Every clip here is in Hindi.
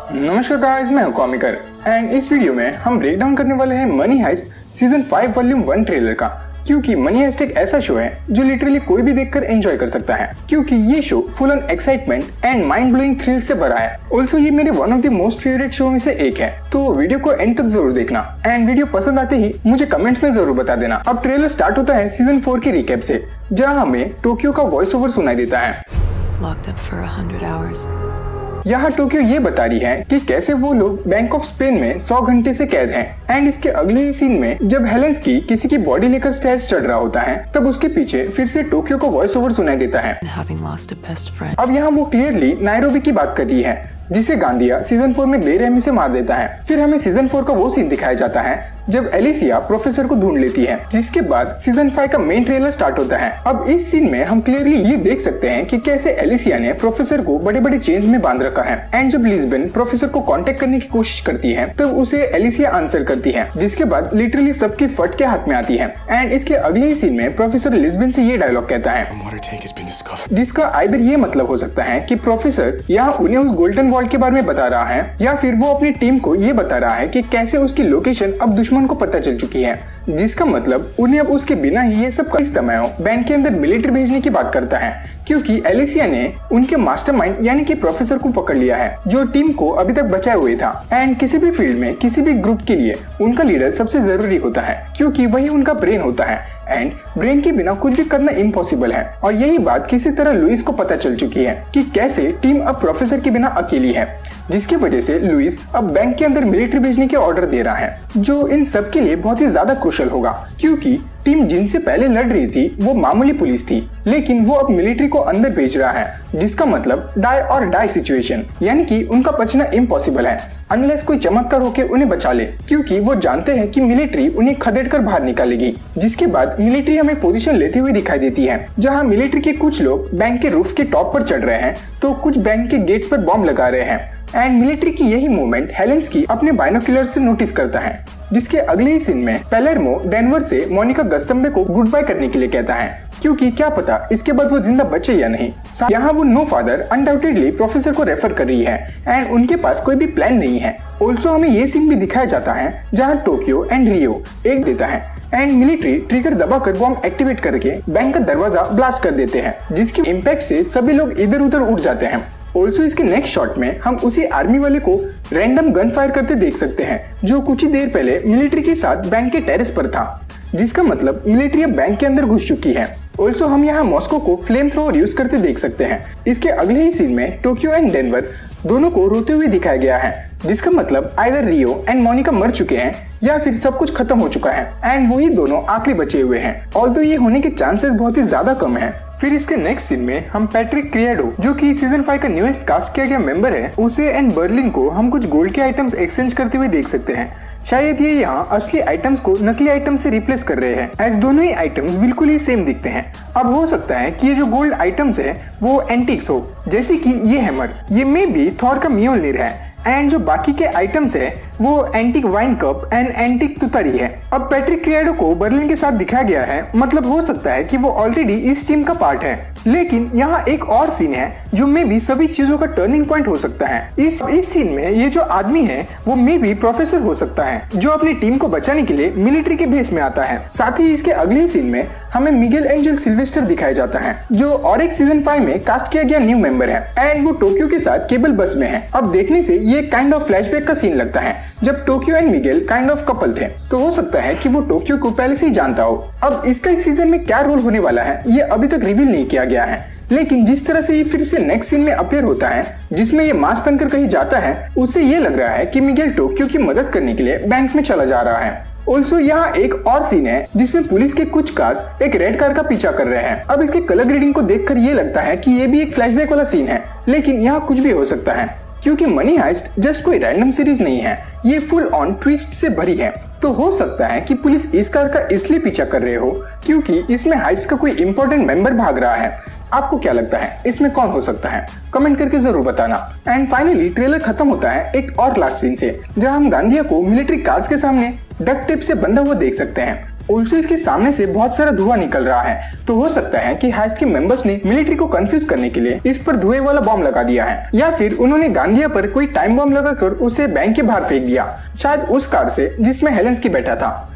नमस्कार गाइस, मैं हूं कॉमिकर एंड इस वीडियो में हम ब्रेक डाउन करने वाले हैं money heist season 5 volume 1 trailer का। क्योंकि मनी हाइस्ट एक ऐसा शो है जो लिटरली कोई भी देखकर एंजॉय कर सकता है, क्योंकि ये show full on excitement and mind blowing thrill से भरा है। ऑल्सो ये मेरे one of the most favourite show में से एक है, तो वीडियो को एंड तक जरूर देखना एंड वीडियो पसंद आते ही मुझे कमेंट्स में जरूर बता देना। अब ट्रेलर स्टार्ट होता है सीजन 4 की रिकैप से, जहाँ हमें टोक्यो का वॉइस ओवर सुनाई देता है। यहाँ टोक्यो ये बता रही है कि कैसे वो लोग बैंक ऑफ स्पेन में 100 घंटे से कैद हैं एंड इसके अगले ही सीन में जब हेलेंस्की किसी की बॉडी लेकर स्टेयर्स चढ़ रहा होता है, तब उसके पीछे फिर से टोक्यो को वॉइस ओवर सुनाई देता है। अब यहाँ वो क्लियरली नायरोबी की बात कर रही है, जिसे गांधिया सीजन 4 में बेरहमी से मार देता है। फिर हमें सीजन 4 का वो सीन दिखाया जाता है जब एलिसिया प्रोफेसर को ढूंढ लेती है, जिसके बाद सीजन 5 का मेन ट्रेलर स्टार्ट होता है। अब इस सीन में हम क्लियरली ये देख सकते हैं कि कैसे एलिसिया ने प्रोफेसर को बड़े बड़े चेंज में बांध रखा है एंड जब लिस्बन प्रोफेसर को कांटेक्ट करने की कोशिश करती है तब उसे एलिसिया आंसर करती है, जिसके बाद लिटरली सबकी फट के हाथ में आती है एंड इसके अगले ही सीन में प्रोफेसर लिस्बन से ये डायलॉग कहता है, जिसका आइदर ये मतलब हो सकता है कि प्रोफेसर यहाँ उन्हें उस गोल्डन वॉल्ट के बारे में बता रहा है, या फिर वो अपनी टीम को ये बता रहा है कि कैसे उसकी लोकेशन अब दुश्मन को पता चल चुकी है, जिसका मतलब उन्हें अब उसके बिना ही ये सब इस्तेमाल बैंक के अंदर मिलिट्री भेजने की बात करता है, क्योंकि एलिसिया ने उनके मास्टरमाइंड यानी कि प्रोफेसर को पकड़ लिया है, जो टीम को अभी तक बचाए हुए था। एंड किसी भी फील्ड में किसी भी ग्रुप के लिए उनका लीडर सबसे जरूरी होता है, क्योंकि वही उनका ब्रेन होता है एंड ब्रेन के बिना कुछ भी करना इम्पॉसिबल है। और यही बात किसी तरह लुइस को पता चल चुकी है कि कैसे टीम अब प्रोफेसर के बिना अकेली है, जिसकी वजह से लुइस अब बैंक के अंदर मिलिट्री भेजने के ऑर्डर दे रहा है, जो इन सब के लिए बहुत ही ज्यादा क्रूशियल होगा, क्योंकि टीम जिनसे पहले लड़ रही थी वो मामूली पुलिस थी, लेकिन वो अब मिलिट्री को अंदर भेज रहा है, जिसका मतलब डाई और डाई सिचुएशन, यानी कि उनका बचना इम्पॉसिबल है अनलेस कोई चमत्कार होके उन्हें बचा ले, क्योंकि वो जानते हैं कि मिलिट्री उन्हें खदेड़ कर बाहर निकालेगी। जिसके बाद मिलिट्री हमें पोजीशन लेते हुए दिखाई देती है, जहां मिलिट्री के कुछ लोग बैंक के रूफ के टॉप पर चढ़ रहे हैं तो कुछ बैंक के गेट्स पर बॉम्ब लगा रहे हैं एंड मिलिट्री की यही मूवमेंट हेलेंस्की अपने बाइनोक्यूलर से नोटिस करता है। जिसके अगले ही सीन में पेलेर्मो डेनवर से मोनिका गस्तम्बे को गुड बाय करने के लिए कहता है, क्योंकि क्या पता इसके बाद वो जिंदा बचे या नहीं। यहाँ वो नो फादर अनडाउटेडली प्रोफेसर को रेफर कर रही है एंड उनके पास कोई भी प्लान नहीं है। ऑल्सो हमें ये सीन भी दिखाया जाता है जहाँ टोक्यो एंड रियो एक देता है एंड मिलिट्री ट्रिगर दबाकर बॉम्ब एक्टिवेट करके बैंक का दरवाजा ब्लास्ट कर देते हैं, जिसके इम्पैक्ट से सभी लोग इधर उधर उड़ जाते हैं। ऑल्सो इसके नेक्स्ट शॉट में हम उसी आर्मी वाले को रैंडम गन फायर करते देख सकते हैं, जो कुछ ही देर पहले मिलिट्री के साथ बैंक के टेरेस पर था, जिसका मतलब मिलिट्री अब बैंक के अंदर घुस चुकी है। ऑल्सो हम यहाँ मॉस्को को फ्लेम थ्रोवर यूज करते देख सकते हैं। इसके अगले ही सीन में टोक्यो एंड डेनवर दोनों को रोते हुए दिखाया गया है, जिसका मतलब आइदर रियो एंड मोनिका मर चुके हैं या फिर सब कुछ खत्म हो चुका है एंड वही दोनों आखिरी बचे हुए हैं, ऑल्दो ये होने के चांसेस बहुत ही ज्यादा कम है। फिर इसके नेक्स्ट सीन में हम पैट्रिक क्रिएडो, जो कि सीजन 5 का न्यूएस्ट कास्ट किया गया मेंबर है, उसे एंड बर्लिन को हम कुछ गोल्ड के आइटम्स एक्सचेंज करते हुए देख सकते हैं। शायद ये यहाँ असली आइटम्स को नकली आइटम से रिप्लेस कर रहे हैं, एज दोनों ही आइटम्स बिल्कुल ही सेम दिखते हैं। अब हो सकता है कि ये जो गोल्ड आइटम्स है वो एंटिक्स हो, जैसे कि ये हैमर, ये मे बी थॉर का म्योल्निर है एंड जो बाकी के आइटम्स है वो antique wine cup and antique तुतारी है। अब पैट्रिक क्रिएडो को बर्लिन के साथ दिखाया गया है, मतलब हो सकता है कि वो ऑलरेडी इस टीम का पार्ट है। लेकिन यहाँ एक और सीन है जो मे बी सभी चीजों का टर्निंग पॉइंट हो सकता है। इस सीन में ये जो आदमी है वो मे बी प्रोफेसर हो सकता है, जो अपनी टीम को बचाने के लिए मिलिट्री के भेस में आता है। साथ ही इसके अगले सीन में हमें मिगेल एंजल सिल्वेस्टर दिखाया जाता है, जो और एक सीजन 5 में कास्ट किया गया न्यू मेंबर है एंड वो टोक्यो के साथ केबल बस में है। अब देखने से ये काइंड ऑफ फ्लैशबैक का सीन लगता है, जब Tokyo and Miguel kind of couple थे, तो हो सकता है कि वो टोक्यो को पहले से ही जानता हो। अब इसका इस सीजन में क्या रोल होने वाला है ये अभी तक रिवील नहीं किया गया है, लेकिन जिस तरह से ये फिर से नेक्स्ट सीन में अपीयर होता है जिसमें ये मास्क पहनकर कहीं जाता है, उससे ये लग रहा है कि मिगेल टोक्यो की मदद करने के लिए बैंक में चला जा रहा है। ऑल्सो यहाँ एक और सीन है जिसमें पुलिस के कुछ कार्स एक रेड कार का पीछा कर रहे हैं। अब इसके कलर ग्रेडिंग को देखकर ये लगता है कि ये भी एक फ्लैशबैक वाला सीन है, लेकिन यहाँ कुछ भी हो सकता है, क्योंकि मनी हाइस्ट जस्ट कोई रैंडम सीरीज नहीं है, ये फुल ऑन ट्विस्ट से भरी है। तो हो सकता है कि पुलिस इस कार का इसलिए पीछा कर रहे हो क्योंकि इसमें हाइस्ट का कोई इंपॉर्टेंट मेंबर भाग रहा है। आपको क्या लगता है इसमें कौन हो सकता है? कमेंट करके जरूर बताना। एंड फाइनली ट्रेलर खत्म होता है एक और लास्ट सीन से, जहां हम गांधिया को मिलिट्री कार्स के सामने डक्ट टेप से बंधा हुआ देख सकते हैं। उल्सो इसके सामने से बहुत सारा धुआं निकल रहा है, तो हो सकता है कि हाइस्ट के मेंबर्स ने मिलिट्री को कंफ्यूज करने के लिए इस पर धुएं वाला बॉम्ब लगा दिया है, या फिर उन्होंने गांधिया पर कोई टाइम बॉम्ब लगाकर उसे बैंक के बाहर फेंक दिया, शायद उस कार से जिसमें हेलेंस्की बैठा था।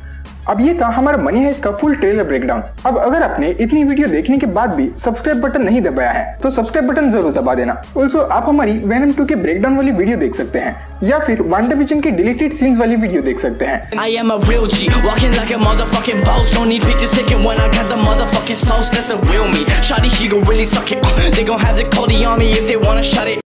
अब ये था हमारा मनी हाइस्ट का फुल ट्रेलर ब्रेकडाउन। अब अगर आपने इतनी वीडियो देखने के बाद भी सब्सक्राइब बटन नहीं दबाया है तो सब्सक्राइब बटन जरूर दबा देना। ऑल्सो आप हमारी वेनम 2 के ब्रेकडाउन वाली वीडियो देख सकते हैं, या फिर WandaVision के डिलीटेड सीन्स वाली वीडियो देख सकते हैं। I am a real G, walking like a motherfucking boss. Don't need pictures taken when I got the motherfucking sauce. That's a real me. Shawty, she gon' really suck it. They gon' have to call the army if they wanna shut it.